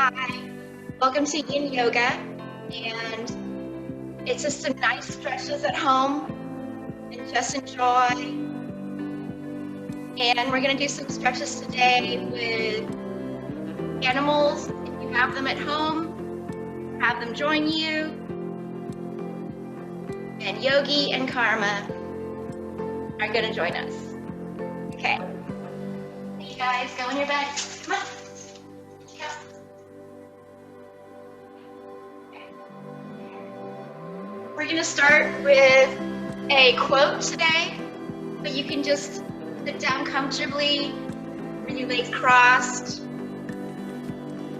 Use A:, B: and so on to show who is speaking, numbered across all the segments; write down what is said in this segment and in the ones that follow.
A: Hi, welcome to Yin Yoga, and it's just some nice stretches at home, and just enjoy. And we're going to do some stretches today with animals. If you have them at home, have them join you. And Yogi and Karma are going to join us. Okay. Hey guys, go in your bed. Come on. We're going to start with a quote today, but you can just sit down comfortably with your legs crossed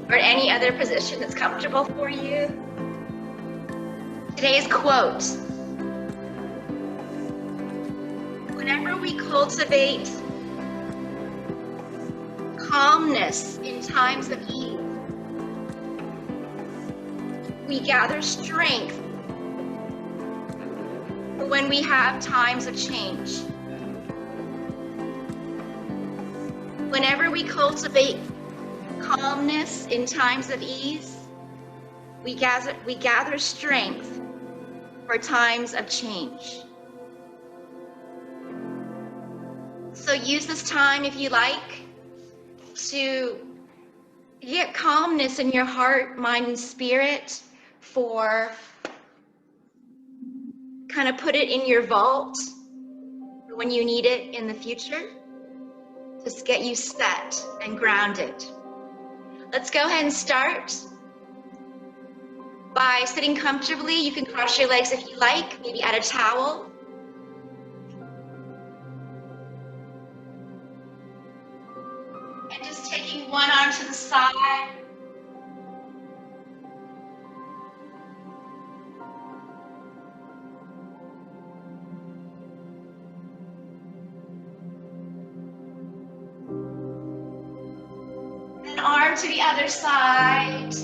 A: or any other position that's comfortable for you. Today's quote: whenever we cultivate calmness in times of ease, we gather strength for when we have times of change. Whenever we cultivate calmness in times of ease, we gather strength for times of change. So use this time, if you like, to get calmness in your heart, mind, and spirit, for kind of put it in your vault for when you need it in the future. Just get you set and grounded. Let's go ahead and start by sitting comfortably. You can cross your legs if you like, maybe add a towel. And just taking one arm to the side. An arm to the other side.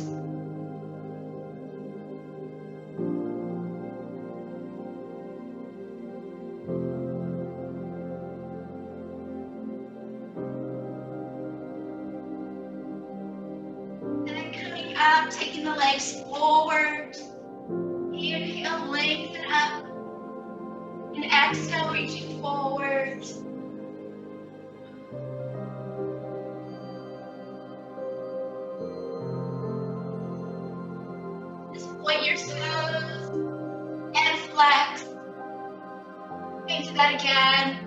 A: Up, taking the legs forward. Inhale, lengthen up. And exhale, reaching forward. Just point your toes and flex. And do that again.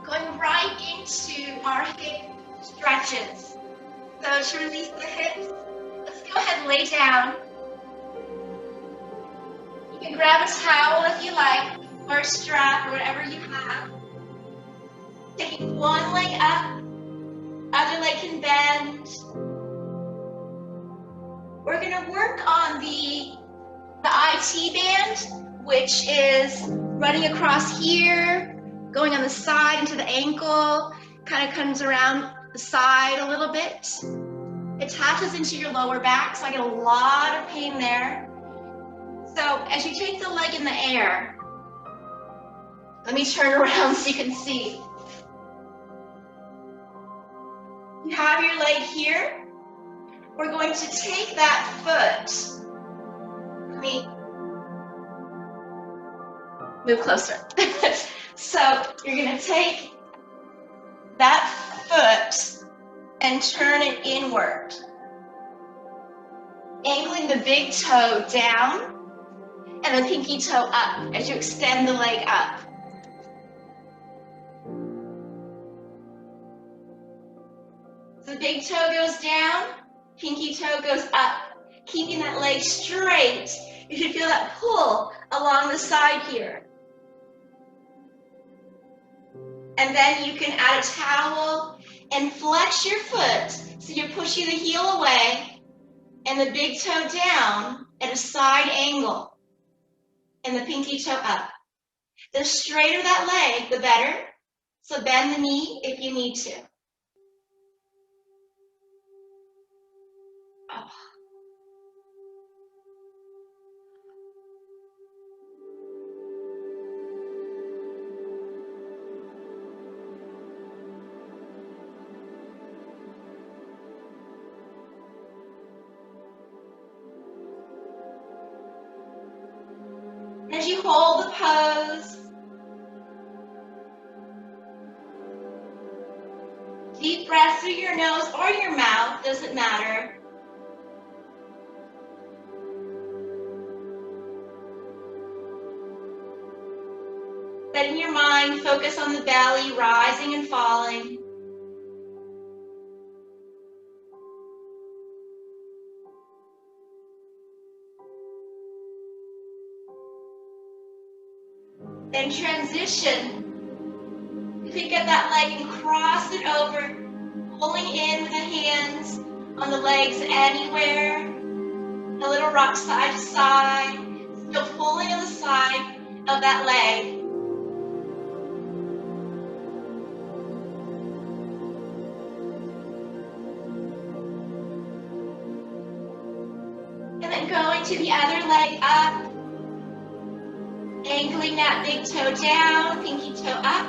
A: Going right into our hip stretches. So to release the hips, let's go ahead and lay down. You can grab a towel if you like, or a strap, or whatever you have. Taking one leg up, other leg can bend. We're gonna work on the IT band, which is running across here, going on the side into the ankle, kind of comes around the side a little bit, attaches into your lower back, so I get a lot of pain there. So as you take the leg in the air, let me turn around so you can see. You have your leg here. We're going to take that foot. Let me move closer. So you're going to take that foot and turn it inward, angling the big toe down and the pinky toe up as you extend the leg up. So the big toe goes down, pinky toe goes up, keeping that leg straight. You should feel that pull along the side here. And then you can add a towel and flex your foot so you're pushing the heel away and the big toe down at a side angle and the pinky toe up. The straighter that leg, the better. So bend the knee if you need to. Oh. you hold the pose. Deep breath through your nose or your mouth, doesn't matter. Letting your mind focus on the belly rising and falling. Then transition. Pick up that leg and cross it over, pulling in with the hands on the legs anywhere. A little rock side to side, still pulling on the side of that leg. And then going to the other leg up, angling that big toe down, pinky toe up,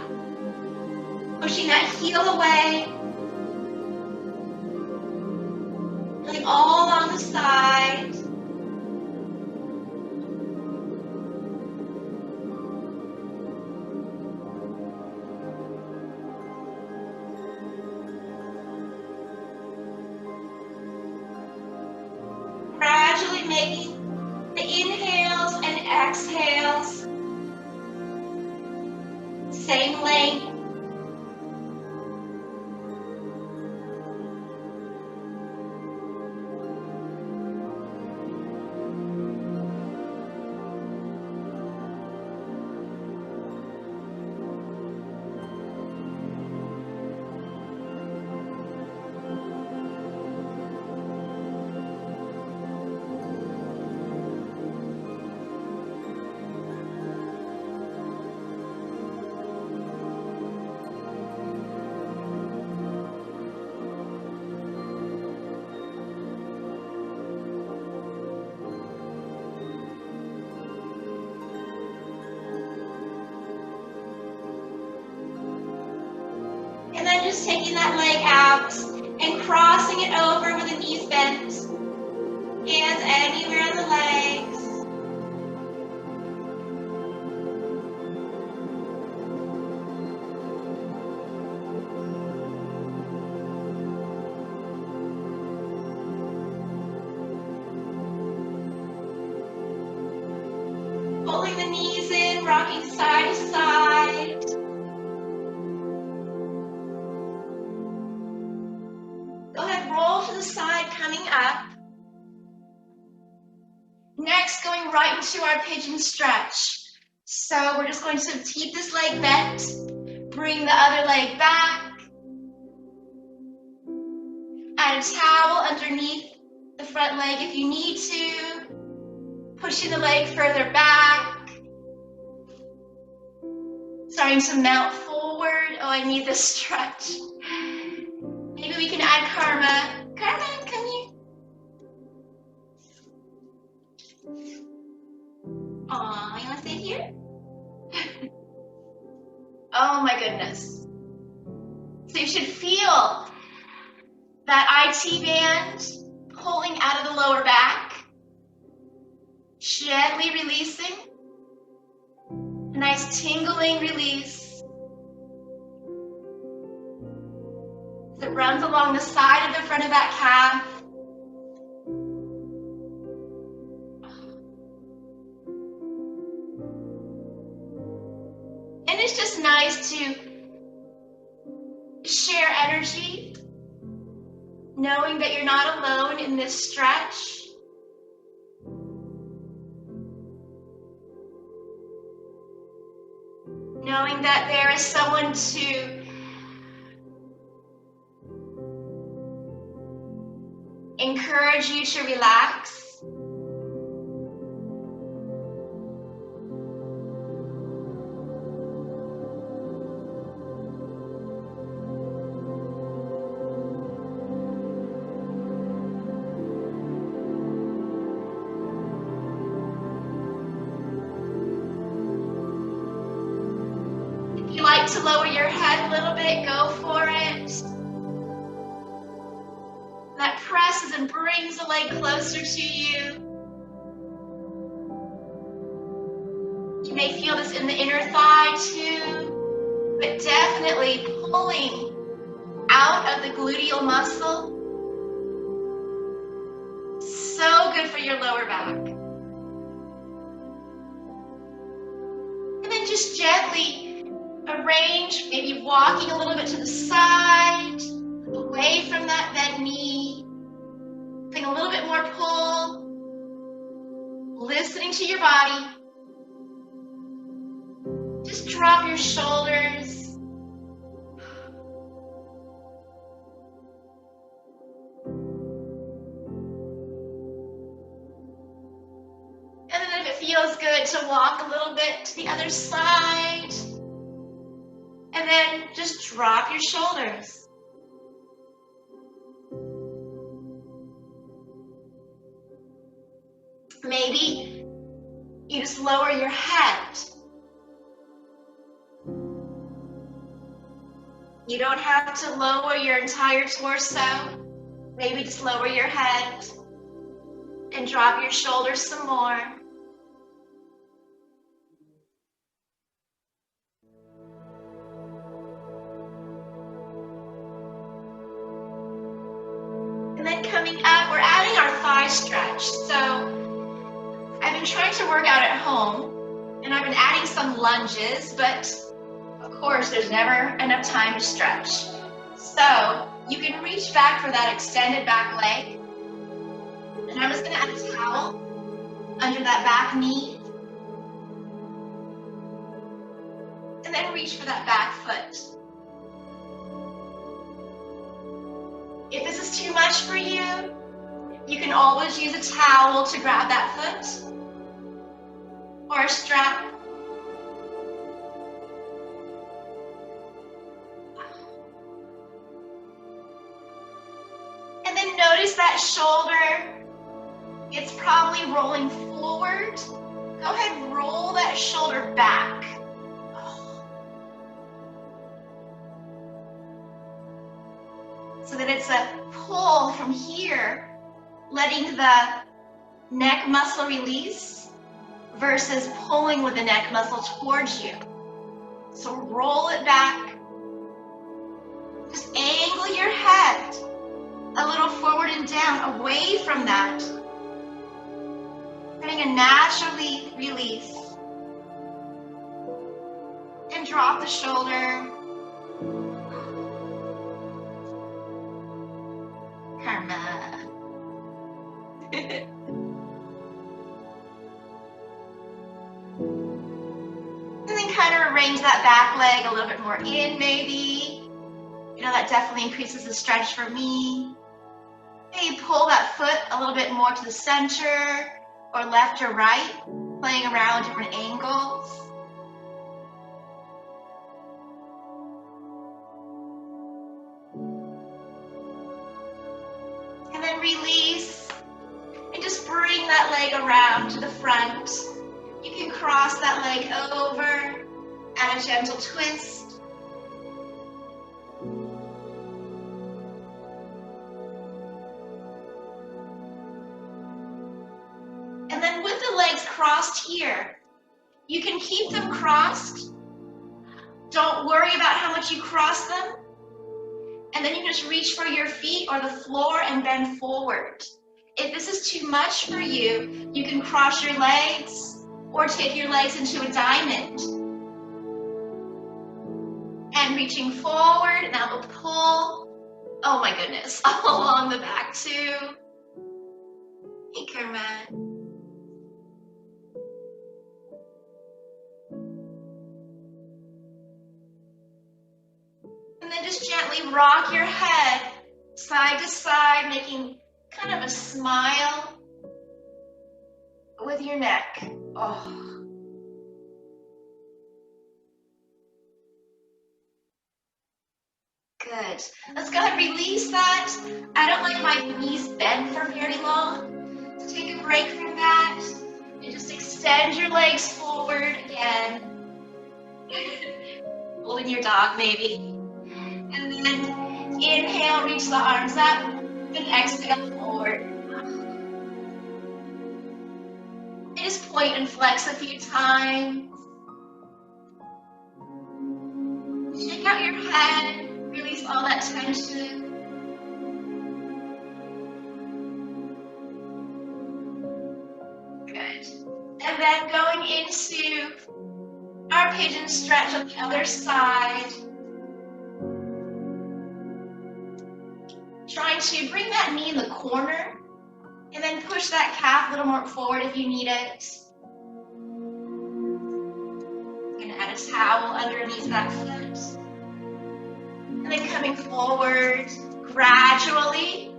A: pushing that heel away, feeling all on the side. Gradually making the inhales and exhales same length. And then just taking that leg out and crossing it over with the knees bent. Hands anywhere on the legs. Pulling the knees in, rocking side to side. Go ahead, roll to the side, coming up. Next, going right into our pigeon stretch. So we're just going to keep this leg bent, bring the other leg back, add a towel underneath the front leg if you need to, pushing the leg further back, starting to melt forward. Oh, I need this stretch. Maybe we can add karma. Karma, come here. Aw, you want to stay here? Oh my goodness. So you should feel that IT band pulling out of the lower back, gently releasing. A nice tingling release. It runs along the side of the front of that calf. And it's just nice to share energy, knowing that you're not alone in this stretch. Knowing that there is someone to encourage you to relax. If you like to lower your head a little bit, go for it. That presses and brings the leg closer to you. may feel this in the inner thigh too, but definitely pulling out of the gluteal muscle. So good for your lower back. And then just gently arrange, maybe walking a little bit to the side, away from that bent knee, getting a little bit more pull, listening to your body. Just drop your shoulders. And then if it feels good to walk a little bit to the other side. And then just drop your shoulders. Maybe you just lower your head. You don't have to lower your entire torso. Maybe just lower your head and drop your shoulders some more. And then coming up, we're adding our thigh stretch. So I've been trying to work out at home, and I've been adding some lunges, but of course, there's never enough time to stretch. So you can reach back for that extended back leg. And I'm just gonna add a towel under that back knee. And then reach for that back foot. If this is too much for you, you can always use a towel to grab that foot or a strap. And then notice that shoulder, it's probably rolling forward. Go ahead and roll that shoulder back. So that it's a pull from here, letting the neck muscle release versus pulling with the neck muscle towards you. So roll it back. Just angle your head a little forward and down, away from that. Getting a natural release. And drop the shoulder. Karma. And then kind of arrange that back leg a little bit more in, maybe. You know, that definitely increases the stretch for me. Maybe pull that foot a little bit more to the center, or left or right, playing around different angles. And then release, and just bring that leg around to the front. You can cross that leg over, add a gentle twist. And then with the legs crossed here, you can keep them crossed. Don't worry about how much you cross them. And then you can just reach for your feet or the floor and bend forward. If this is too much for you, you can cross your legs or take your legs into a diamond. And reaching forward, and that will pull, oh my goodness, all along the back too. Hey, Kermit. And then just gently rock your head side to side, making kind of a smile with your neck. Oh. Good. Let's go ahead and release that. I don't like my knees bent for very long. So take a break from that and just extend your legs forward again. Holding your dog maybe. And then inhale, reach the arms up, and exhale forward. And just point and flex a few times. all that tension. Good. And then going into our pigeon stretch on the other side. Trying to bring that knee in the corner and then push that calf a little more forward if you need it. I'm going to add a towel underneath that foot. And then coming forward gradually.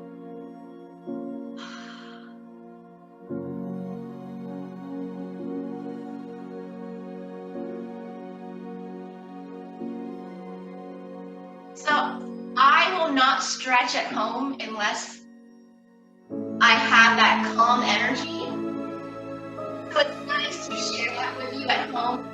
A: So I will not stretch at home unless I have that calm energy. So it's nice to share that with you at home.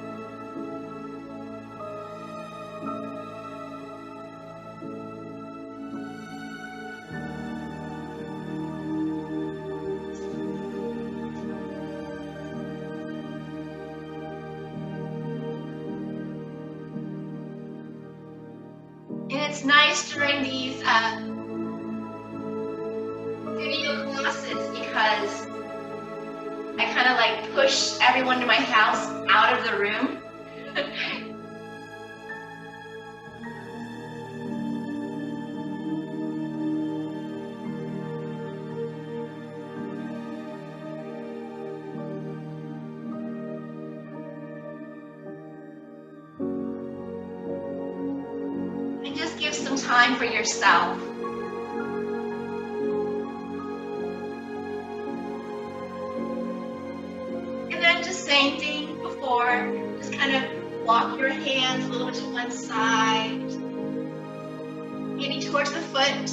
A: And it's nice during these video classes because I kind of like push everyone in my house out of the room. And just give some time for yourself. Same thing before, just kind of walk your hands a little bit to one side, maybe towards the foot.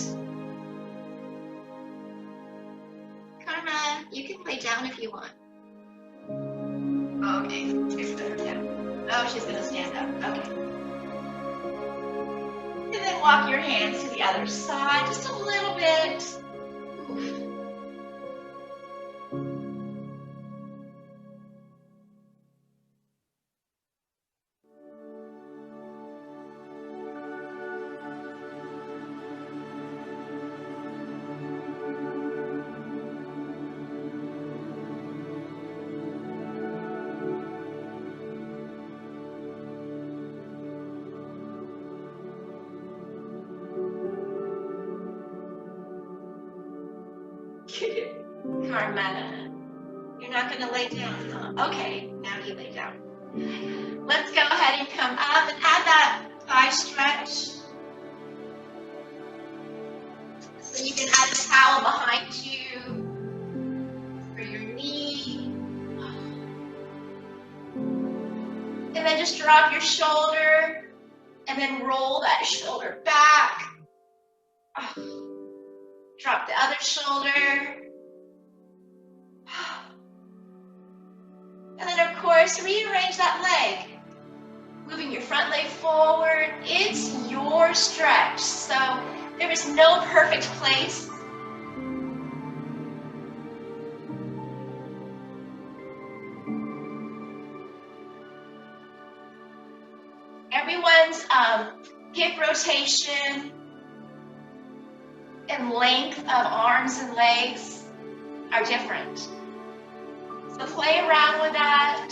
A: Karma, you can lay down if you want. Okay, she's better down. Oh, she's gonna stand up, okay. And then walk your hands to the other side, just a little bit. Oof. Karma, you're not going to lay down, huh? Okay, now you lay down. Let's go ahead and come up and add that thigh stretch. So you can add a towel behind you for your knee. And then just drop your shoulder and then roll that shoulder back. Drop the other shoulder. And then, of course, rearrange that leg. Moving your front leg forward. It's your stretch. So there is no perfect place. Everyone's hip rotation and length of arms and legs are different. So play around with that.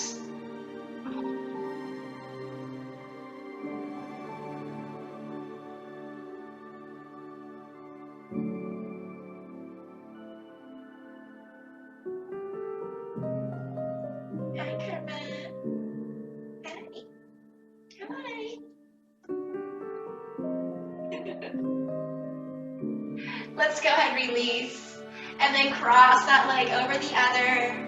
A: Let's go ahead and release. And then cross that leg over the other.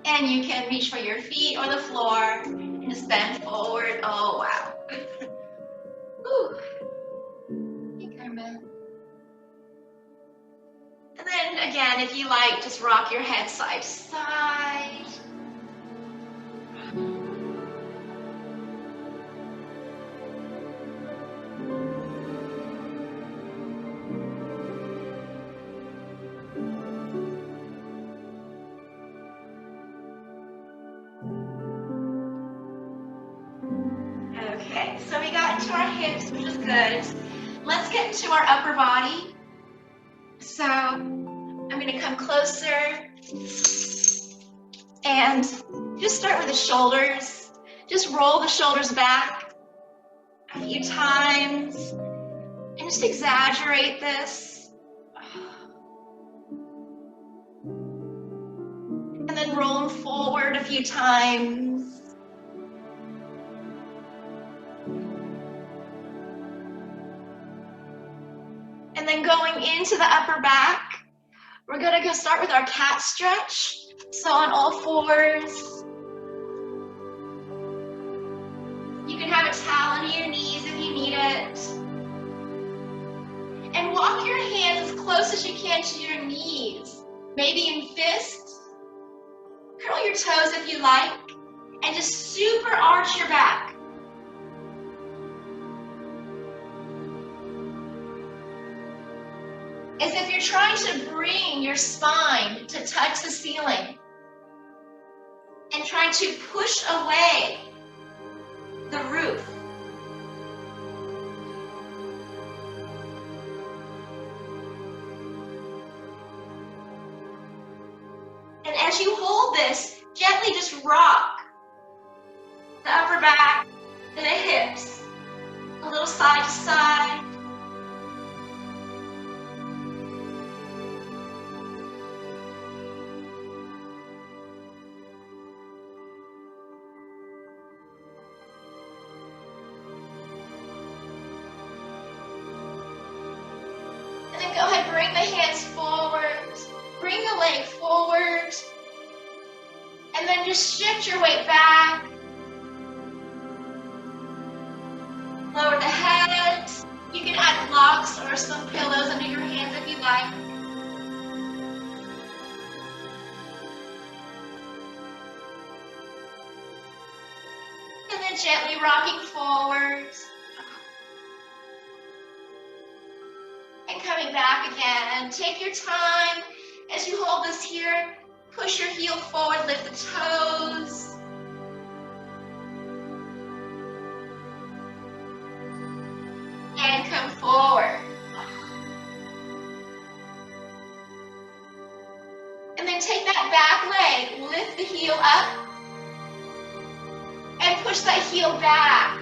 A: And you can reach for your feet or the floor and just bend forward. Oh, wow. Hey, Carmen. And then again, if you like, just rock your head side to side. Okay, so we got into our hips, which is good. Let's get into our upper body. So I'm going to come closer and just start with the shoulders. Just roll the shoulders back a few times and just exaggerate this. And then roll them forward a few times. And then going into the upper back, we're going to go start with our cat stretch. So on all fours. You can have a towel under your knees if you need it. And walk your hands as close as you can to your knees. Maybe in fists. Curl your toes if you like. And just super arch your back. As if you're trying to bring your spine to touch the ceiling. And trying to push away the roof. And as you hold this, gently just rock the upper back and the hips, a little side to side. And then go ahead, bring the hands forward, bring the leg forward, and then just shift your weight back. Lower the head. You can add blocks or some pillows under your hands if you like. And then gently rocking forward. And coming back again. Take your time as you hold this here. Push your heel forward, lift the toes. And come forward. And then take that back leg, lift the heel up, and push that heel back.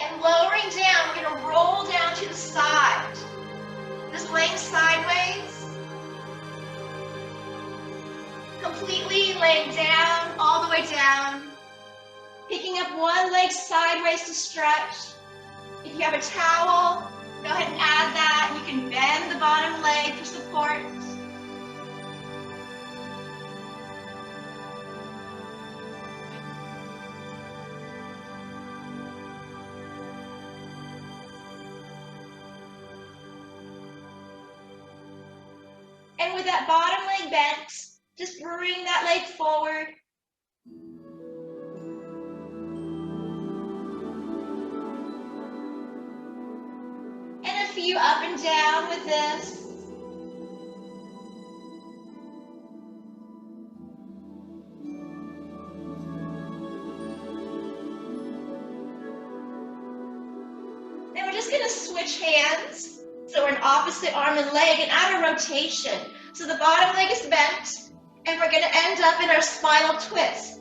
A: And lowering down, we're going to roll down to the side. Just laying sideways. Completely laying down, all the way down. Picking up one leg sideways to stretch. If you have a towel, go ahead and add that. You can bend the bottom leg for support. And with that bottom leg bent, just bring that leg forward. And a few up and down with this. Then we're just going to switch hands. So we're an opposite arm and leg and add a rotation. So the bottom leg is bent and we're going to end up in our spinal twist.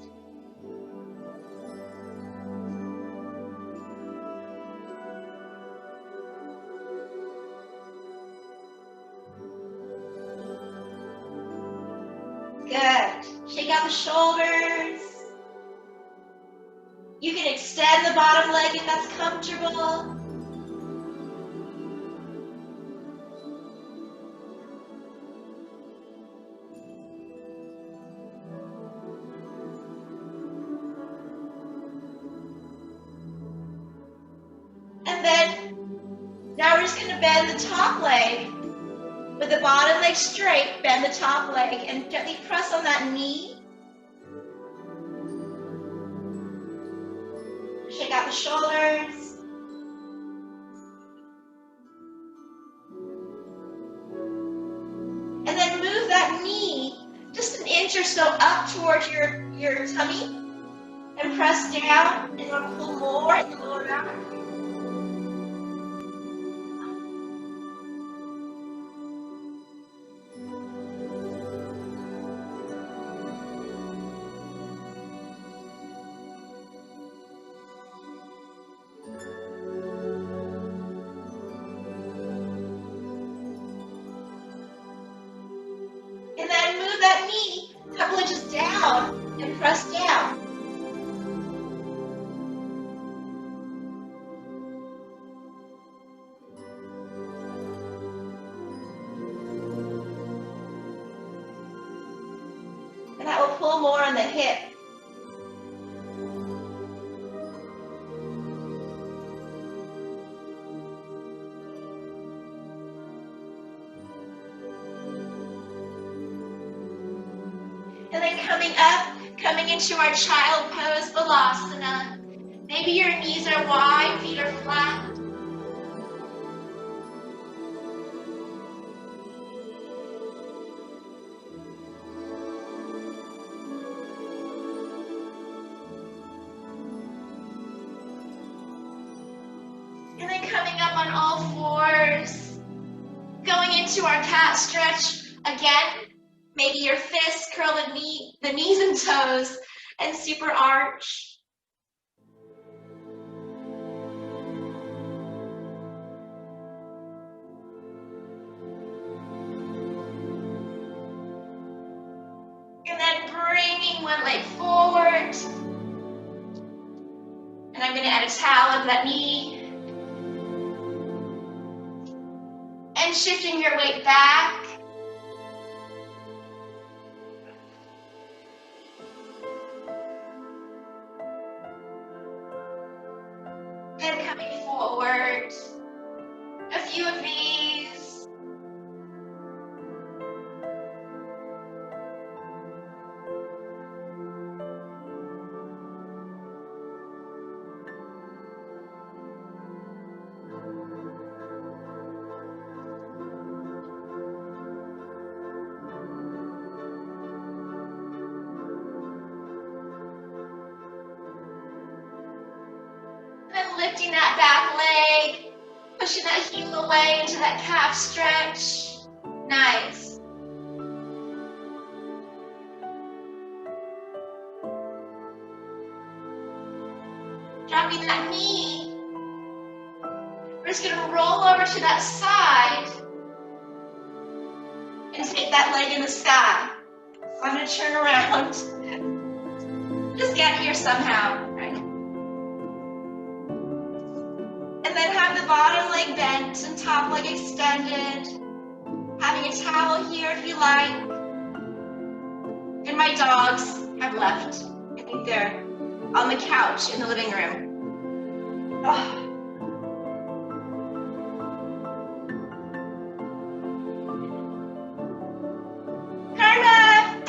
A: Good. Shake out the shoulders. You can extend the bottom leg if that's comfortable. And then, now we're just going to bend the top leg. With the bottom leg straight, bend the top leg and gently press on that knee. Shake out the shoulders. towards your tummy and press down, and you'll pull more in the lower back. And then move that knee a couple inches down and press down. And that will pull more on the hip. And then coming up, coming into our child pose, Balasana. Maybe your knees are wide, feet are flat. And then coming up on all fours, going into our cat stretch again. Maybe your fists curl the knees and toes, and super arch. And then bringing one leg forward. And I'm going to add a towel over that knee. And shifting your weight back. And coming forward. A few of these. And lifting that back leg, pushing that heel away into that calf stretch. Nice. Dropping that knee. We're just going to roll over to that side and take that leg in the sky. So I'm going to turn around. Just get here somehow. Right? And then have the bottom leg bent and top leg extended. Having a towel here if you like. And my dogs have left. I think they're on the couch in the living room. Oh. Karma!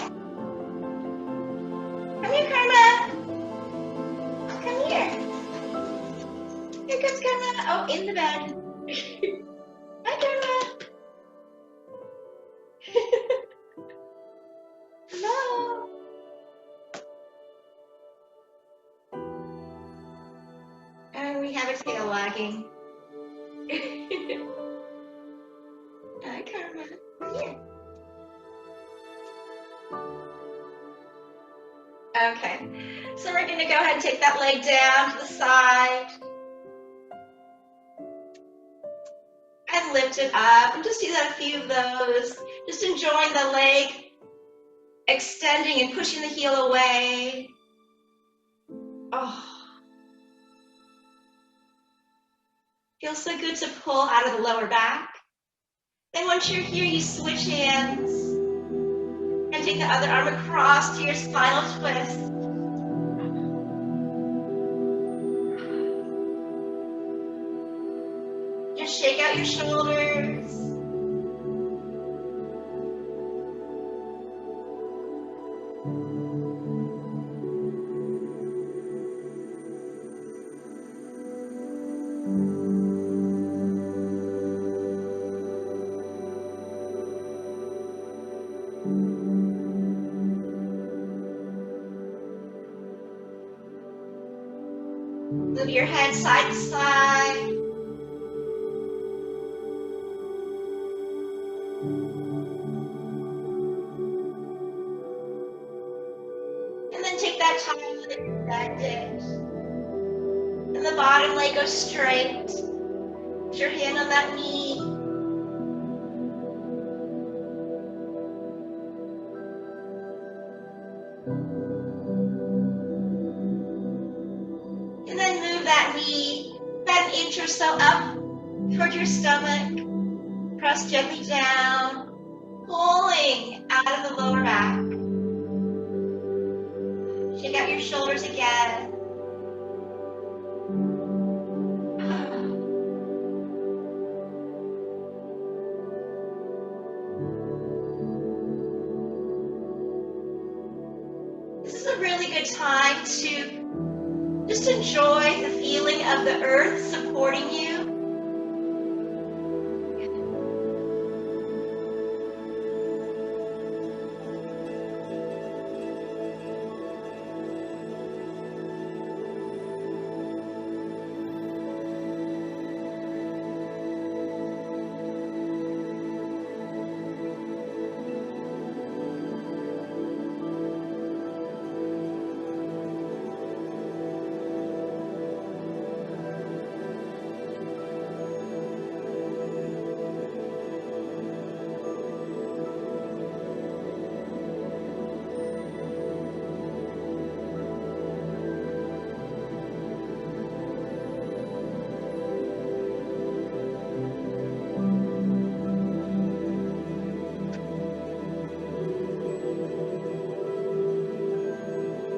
A: Come here, Karma! Come here. Here comes Karma. Oh, in the bed. Hi, Karma. Hello. And we have a tail wagging. Hi, Karma. Come here. Okay, so we're going to go ahead and take that leg down to the side. And lift it up. And just do that a few of those. Just enjoying the leg extending and pushing the heel away. Oh. Feels so good to pull out of the lower back. Then once you're here, you switch hands. And take the other arm across to your spinal twist. Just shake out your shoulders. your head side to side. And then take that top leg and bend it. And the bottom leg goes straight. Put your hand on that knee. And then move that knee about an inch or so up toward your stomach. Press gently down, pulling out of the lower back. Shake out your shoulders again. This is a really good time to just enjoy the feeling of the earth supporting you.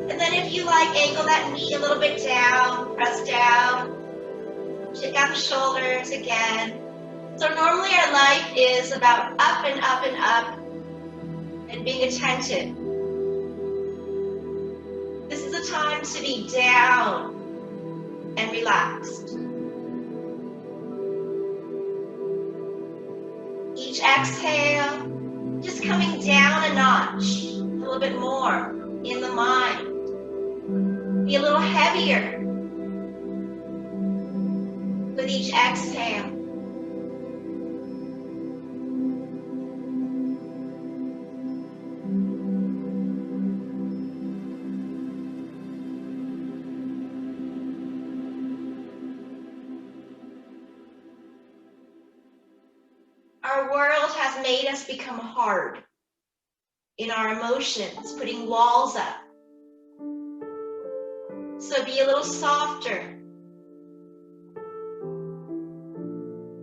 A: And then if you like, angle that knee a little bit down, press down, shake out the shoulders again. So normally our life is about up and up and up and being attentive. This is a time to be down and relaxed. Each exhale, just coming down a notch, a little bit more in the mind. Be a little heavier with each exhale. Our world has made us become hard in our emotions, putting walls up. So be a little softer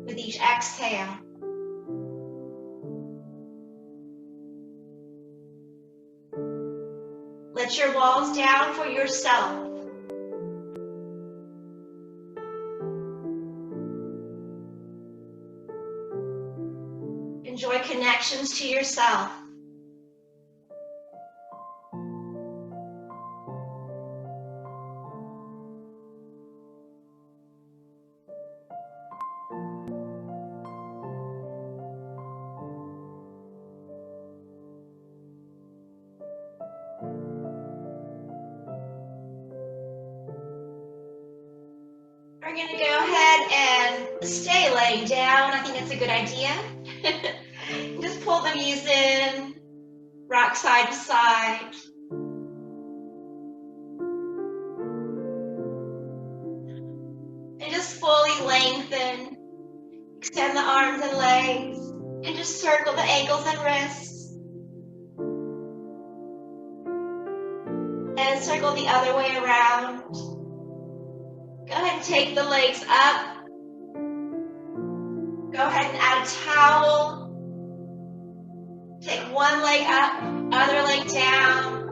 A: with each exhale. Let your walls down for yourself. Enjoy connections to yourself. We're going to go ahead and stay laying down. I think that's a good idea. Just pull the knees in, rock side to side. And just fully lengthen. Extend the arms and legs. And just circle the ankles and wrists. And circle the other way around. Go ahead and take the legs up. Go ahead and add a towel. Take one leg up, other leg down.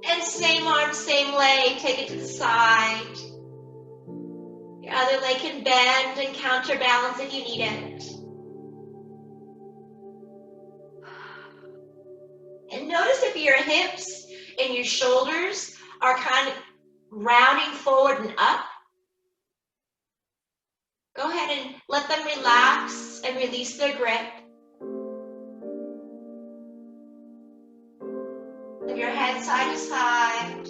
A: And same arm, same leg, take it to the side. Your other leg can bend and counterbalance if you need it. And notice if your hips and your shoulders are kind of rounding forward and up. Go ahead and let them relax and release their grip. side.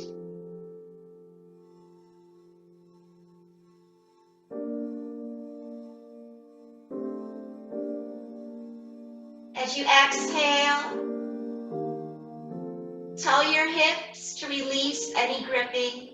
A: As you exhale, tell your hips to release any gripping.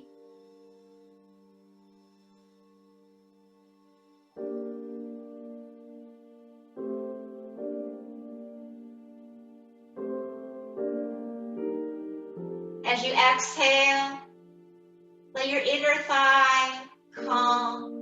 A: As you exhale, let your inner thigh calm.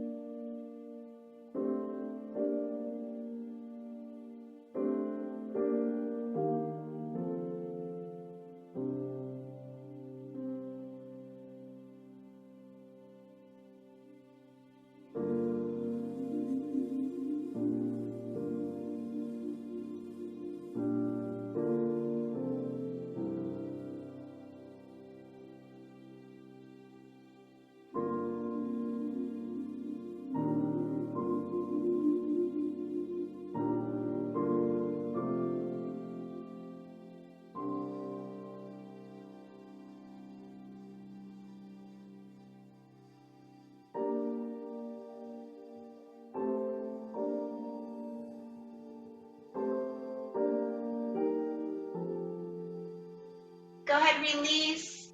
A: Go ahead, release.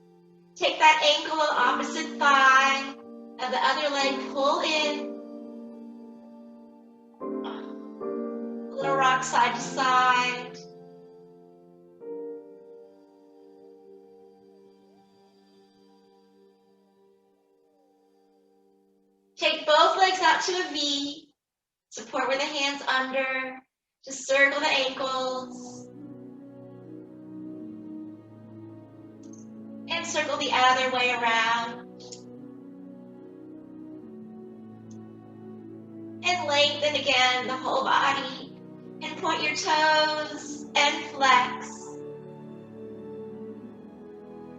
A: Take that ankle of opposite thigh of the other leg, pull in. A little rock side to side. Take both legs out to a V. Support with the hands under. Just circle the ankles. And circle the other way around. And lengthen again the whole body. And point your toes and flex.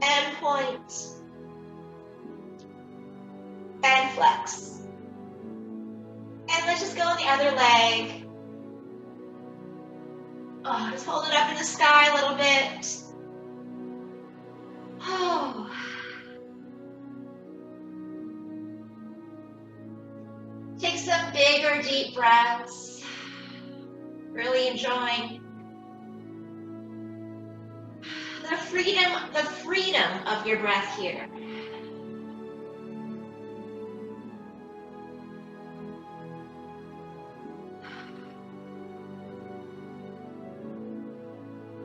A: And point. And flex. And let's just go on the other leg. Oh, just hold it up in the sky a little bit. Oh. Take some big or deep breaths. Really enjoying the freedom of your breath here.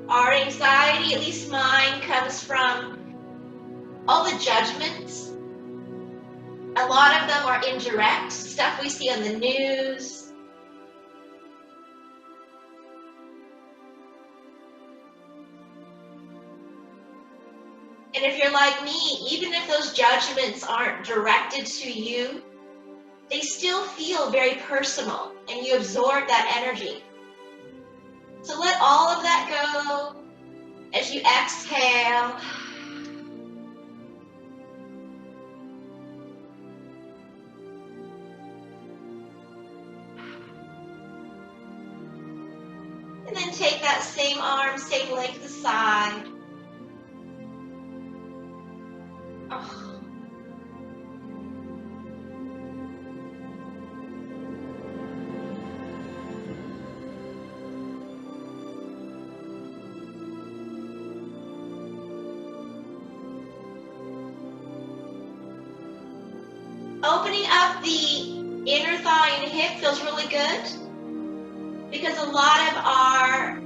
A: Our anxiety, at least mine, comes from all the judgments. A lot of them are indirect, stuff we see on the news. And if you're like me, even if those judgments aren't directed to you, they still feel very personal, and you absorb that energy. So let all of that go as you exhale. And then take that same arm, same leg to the side. Oh. Opening up the inner thigh and hip feels really good because a lot of our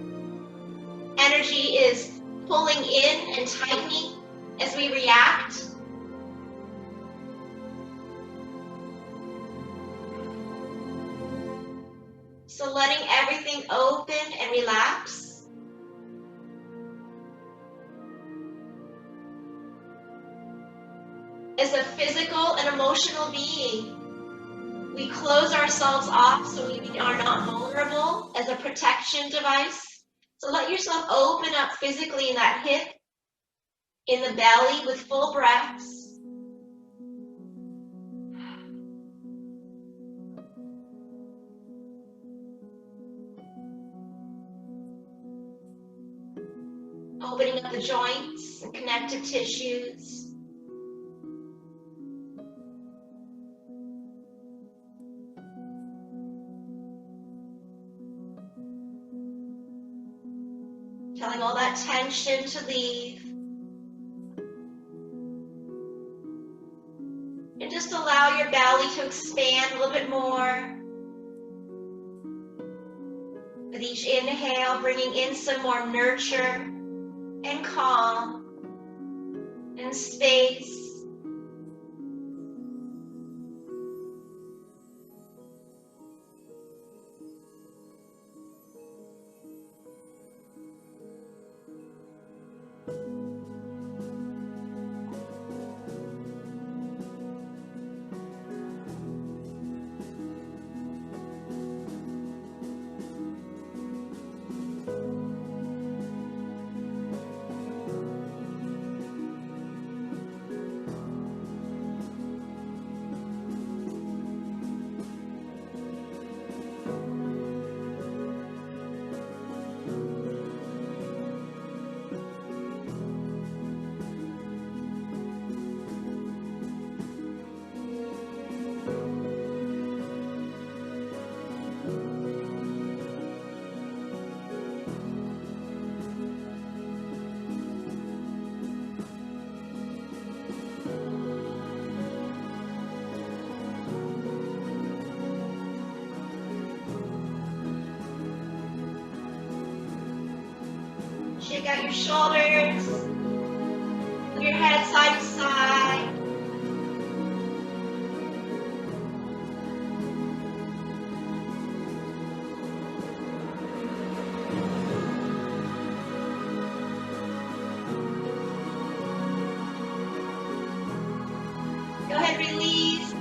A: energy is pulling in and tightening as we react. So letting everything open and relax. As a physical and emotional being, we close ourselves off so we are not vulnerable as a protection device. So let yourself open up physically in that hip, in the belly with full breaths. Opening up the joints and connective tissues. Telling all that tension to leave. And just allow your belly to expand a little bit more. With each inhale, bringing in some more nurture and calm and space. Shake out your shoulders, move your head side to side. Go ahead, release.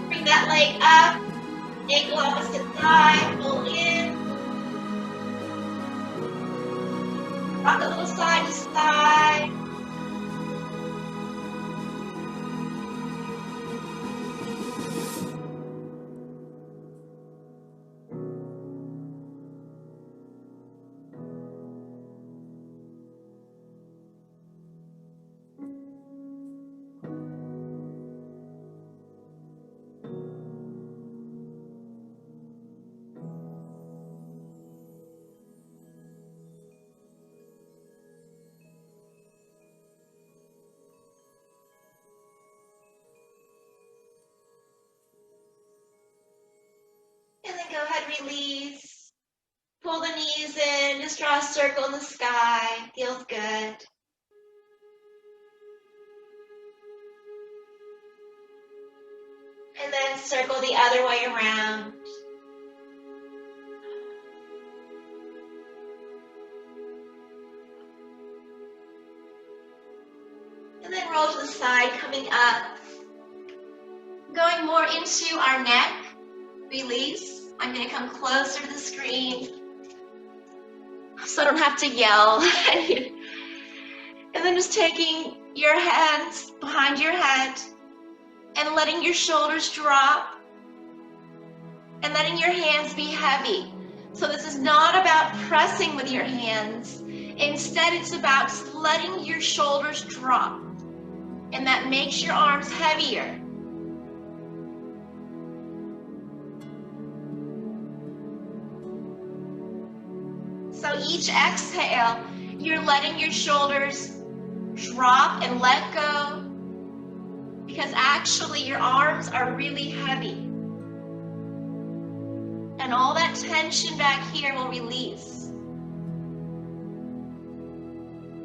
A: Bring that leg up, ankle opposite thigh, pull in. Rock a little side to side. And then go ahead, release. Pull the knees in, just draw a circle in the sky. Feels good. And then circle the other way around. And then roll to the side, coming up. Going more into our neck. Release. I'm going to come closer to the screen so I don't have to yell. And then just taking your hands behind your head and letting your shoulders drop and letting your hands be heavy. So this is not about pressing with your hands. Instead, it's about letting your shoulders drop, and that makes your arms heavier. So each exhale, you're letting your shoulders drop and let go, because actually your arms are really heavy. And all that tension back here will release.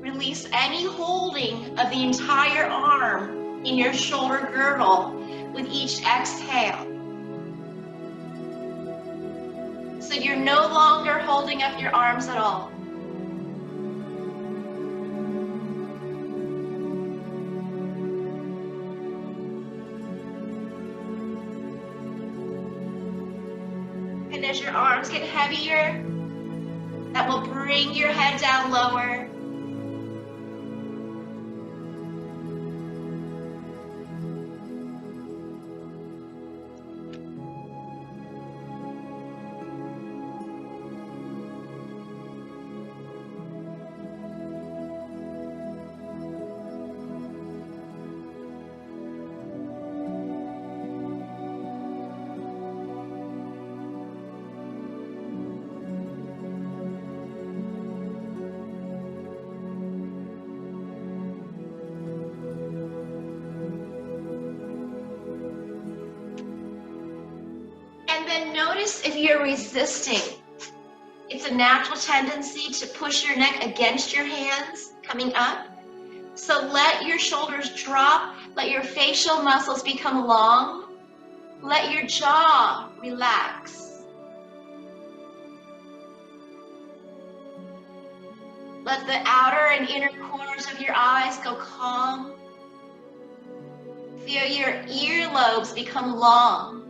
A: Release any holding of the entire arm in your shoulder girdle with each exhale. So you're no longer holding up your arms at all. And as your arms get heavier, that will bring your head down lower. then notice if you're resisting. It's a natural tendency to push your neck against your hands coming up. So let your shoulders drop, let your facial muscles become long, let your jaw relax. Let the outer and inner corners of your eyes go calm. Feel your earlobes become long.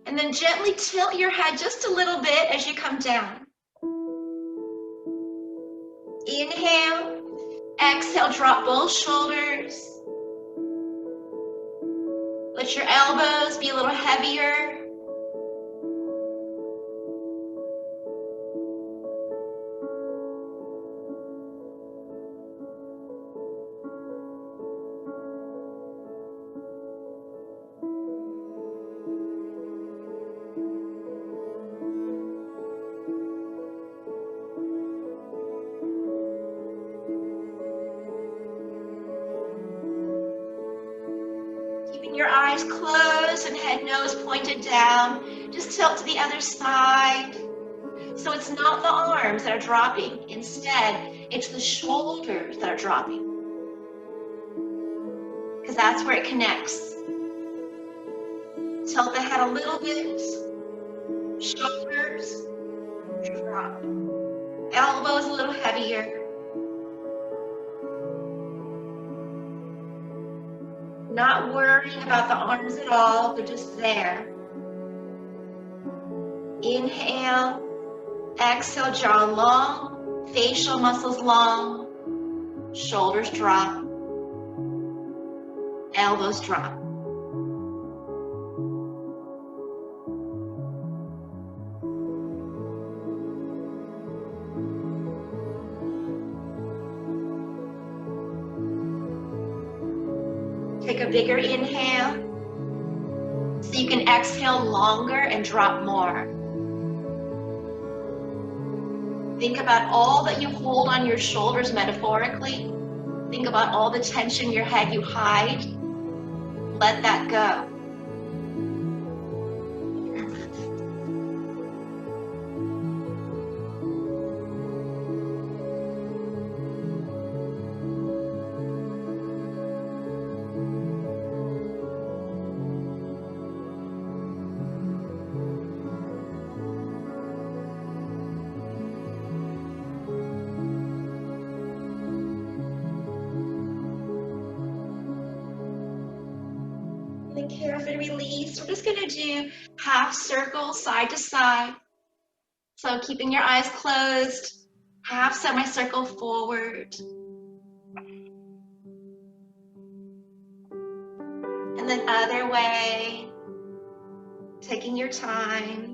A: And then gently tilt your head just a little bit as you come down. Inhale, exhale, drop both shoulders. Let your elbows be a little heavier. Your eyes closed and head nose pointed down. Just tilt to the other side. So it's not the arms that are dropping. Instead, it's the shoulders that are dropping. Because that's where it connects. Tilt the head a little bit. Shoulders drop. Elbows a little heavier. Not worrying about the arms at all, they're just there. Inhale, exhale, jaw long, facial muscles long, shoulders drop, elbows drop. Take a bigger inhale so you can exhale longer and drop more. Think about all that you hold on your shoulders metaphorically. Think about all the tension in your head you hide. Let that go. And carefully release. We're just going to do half circles side to side. So keeping your eyes closed, half semicircle forward. And then other way, taking your time.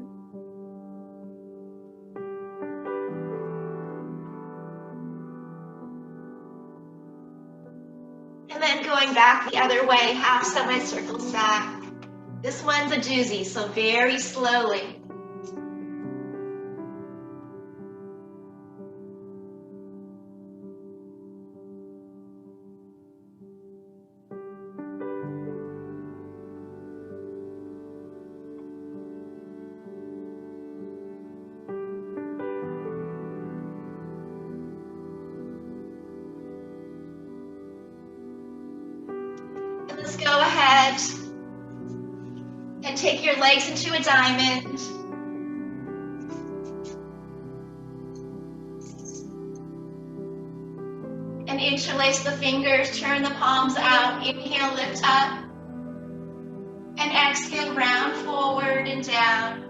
A: And then going back the other way, half semicircles back. This one's a doozy, so very slowly. Let's go ahead and take your legs into a diamond. And interlace the fingers, turn the palms out. Inhale, lift up. And exhale, round forward and down.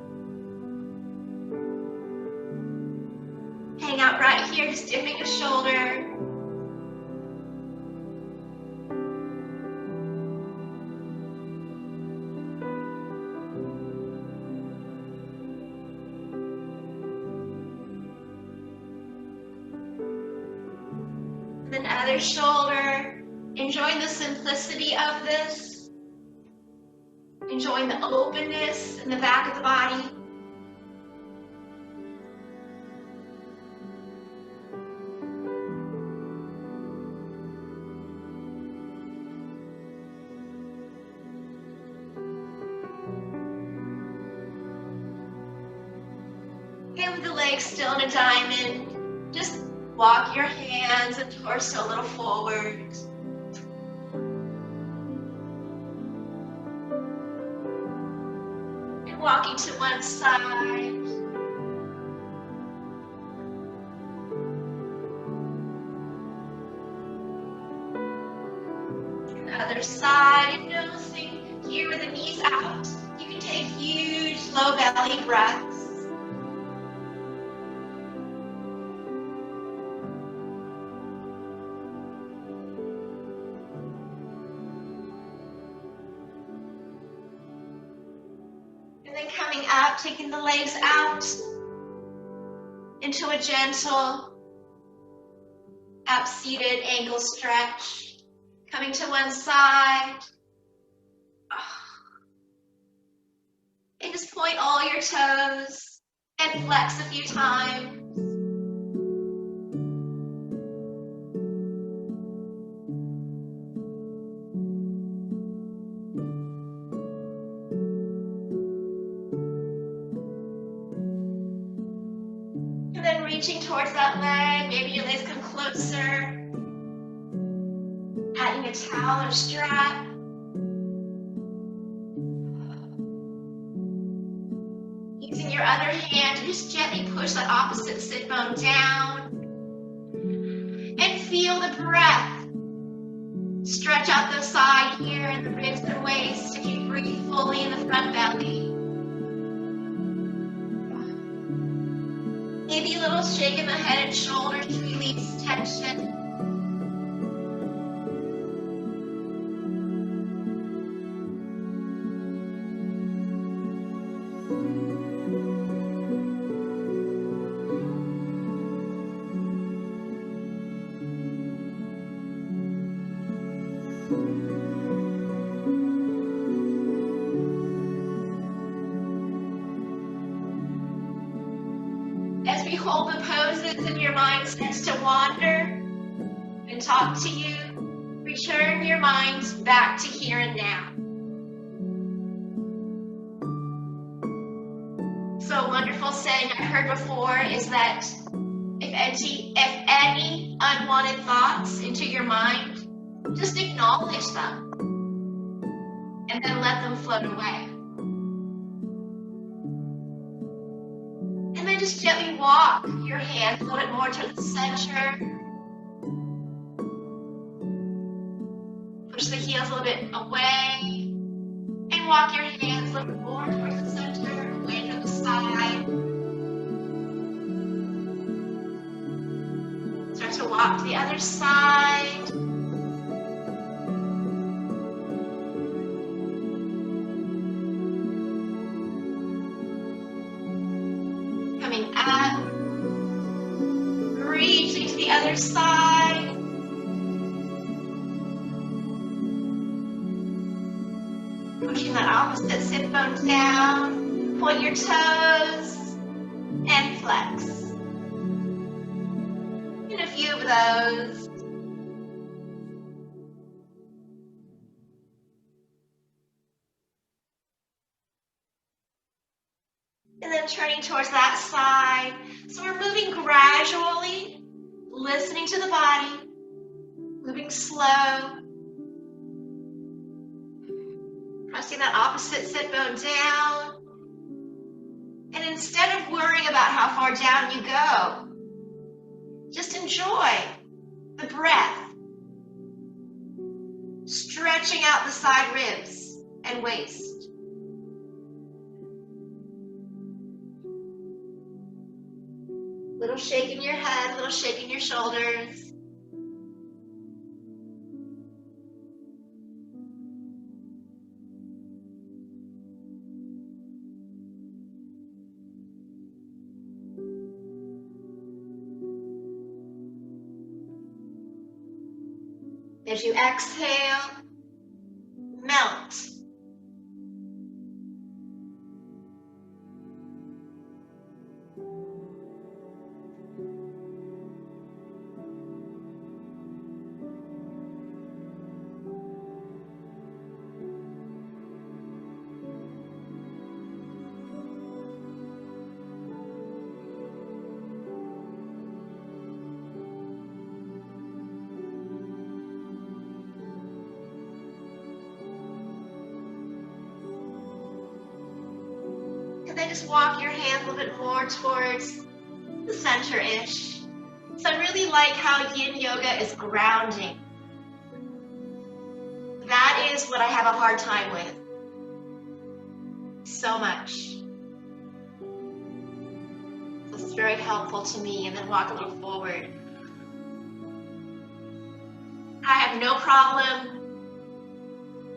A: Hang out right here, just dipping a shoulder. Then other shoulder, enjoying the simplicity of this, enjoying the openness in the back of the body. with the legs still in a diamond, just walk your hands and torso a little forward. And walking to one side. And the other side, and noticing here with the knees out, you can take huge low belly breaths. And then coming up, taking the legs out into a gentle up-seated ankle stretch. Coming to one side. And just point all your toes and flex a few times. And then reaching towards that leg, maybe your legs come closer. Adding a towel or strap. Using your other hand to just gently push that opposite sit bone down. And feel the breath. Stretch out the side here in the ribs and waist if you breathe fully in the front belly. Maybe a little shake in the head and shoulders to release tension. As we hold the poses and your mind starts to wander and talk to you, return your mind back to here and now. So a wonderful saying I heard before is that if any unwanted thoughts into your mind, just acknowledge them and then let them float away. And then just gently walk your hands a little bit more to the center. Push the heels a little bit away. And walk your hands a little bit more towards the center, away to the side. Start to walk to the other side. Coming up, reaching to the other side. Pushing that opposite sit bone down. Point your toes and flex. And a few of those. And then turning towards that side. So we're moving gradually, listening to the body, moving slow. Pressing that opposite sit bone down. And instead of worrying about how far down you go, just enjoy the breath. Stretching out the side ribs and waist. Little shake in your head, little shake in your shoulders. As you exhale, melt. just walk your hands a little bit more towards the center-ish. So I really like how yin yoga is grounding. That is what I have a hard time with. So much. This is very helpful to me. And then walk a little forward. I have no problem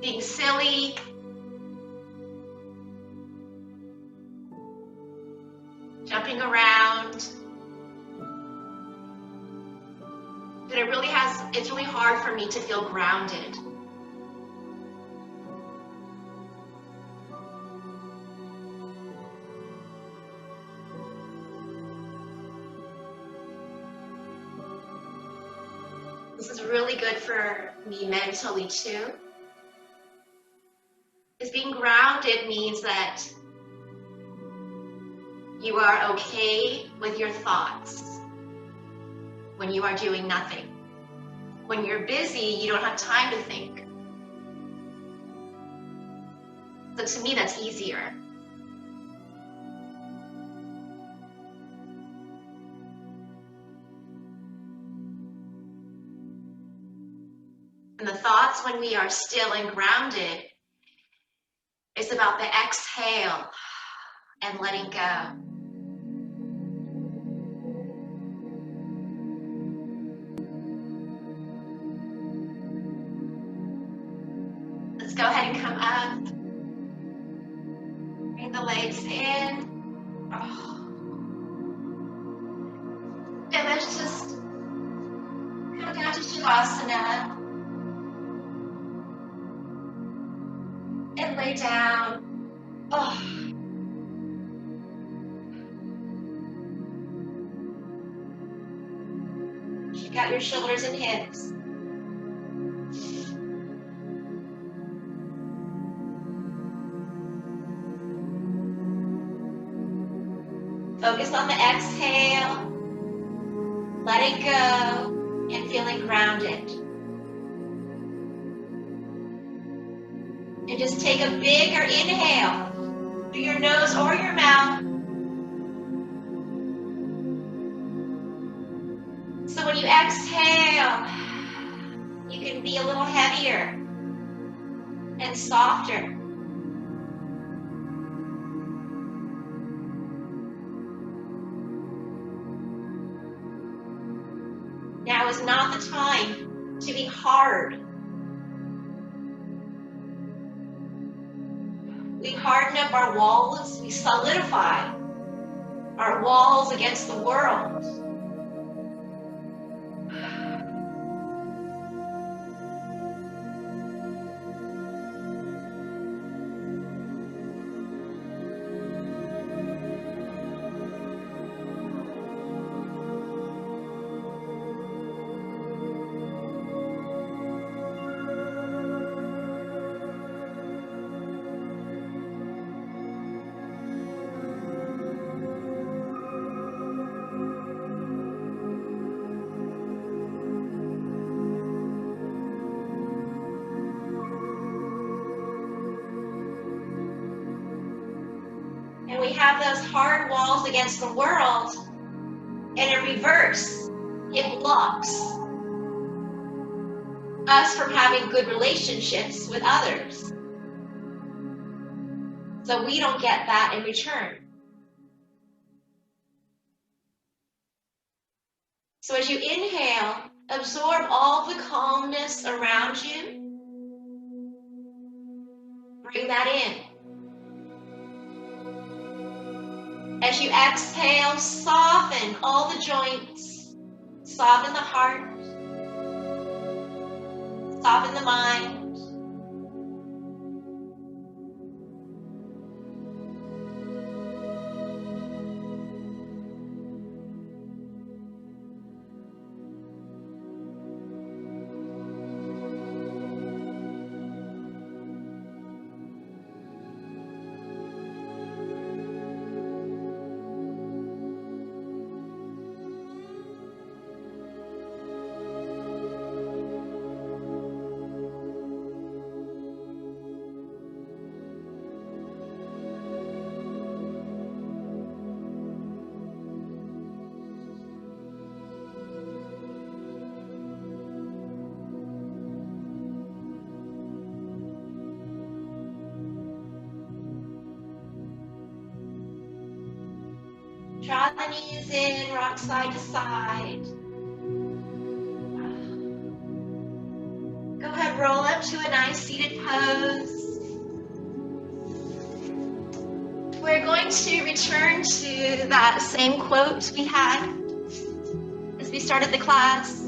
A: being silly, jumping around. But it's really hard for me to feel grounded. This is really good for me mentally too. Because being grounded means that you are okay with your thoughts when you are doing nothing. When you're busy, you don't have time to think. So to me, that's easier. And the thoughts, when we are still and grounded, is about the exhale and letting go. Let's go ahead and come up. Bring the legs in. And let's just come down to Shavasana. And lay down. Check out your shoulders and hips. Focus on the exhale. Let it go and feeling grounded. And just take a bigger inhale through your nose or your mouth. So when you exhale, you can be a little heavier and softer. Now is not the time to be hard. We harden up our walls, we solidify our walls against the world. And we have those hard walls against the world, and in reverse, it blocks us from having good relationships with others. So we don't get that in return. So as you inhale, absorb all the calmness around you. Bring that in. As you exhale, soften all the joints, soften the heart, soften the mind. knees in, rock side to side. Go ahead, roll up to a nice seated pose. We're going to return to that same quote we had as we started the class.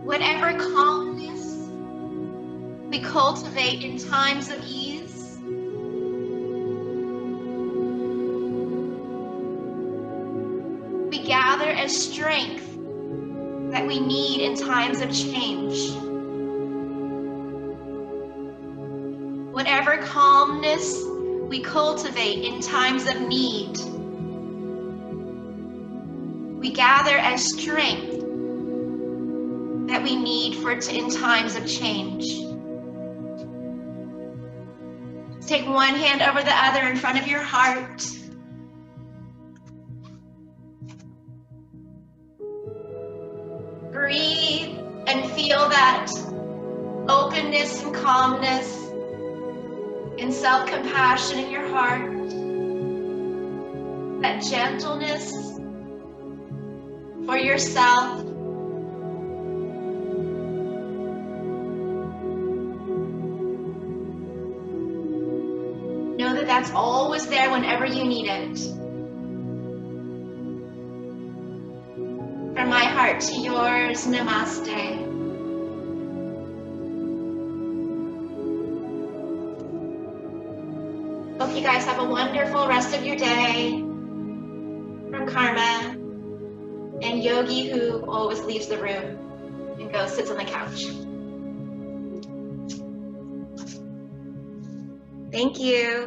A: Whatever calmness we cultivate in times of ease, we gather as strength that we need in times of change. Whatever calmness we cultivate in times of need, we gather as strength that we need in times of change. Take one hand over the other in front of your heart. Breathe and feel that openness and calmness and self-compassion in your heart. That gentleness for yourself. Know that that's always there whenever you need it. From my heart to yours, namaste. Hope you guys have a wonderful rest of your day. From Karma and Yogi, who always leaves the room and goes sits on the couch. Thank you.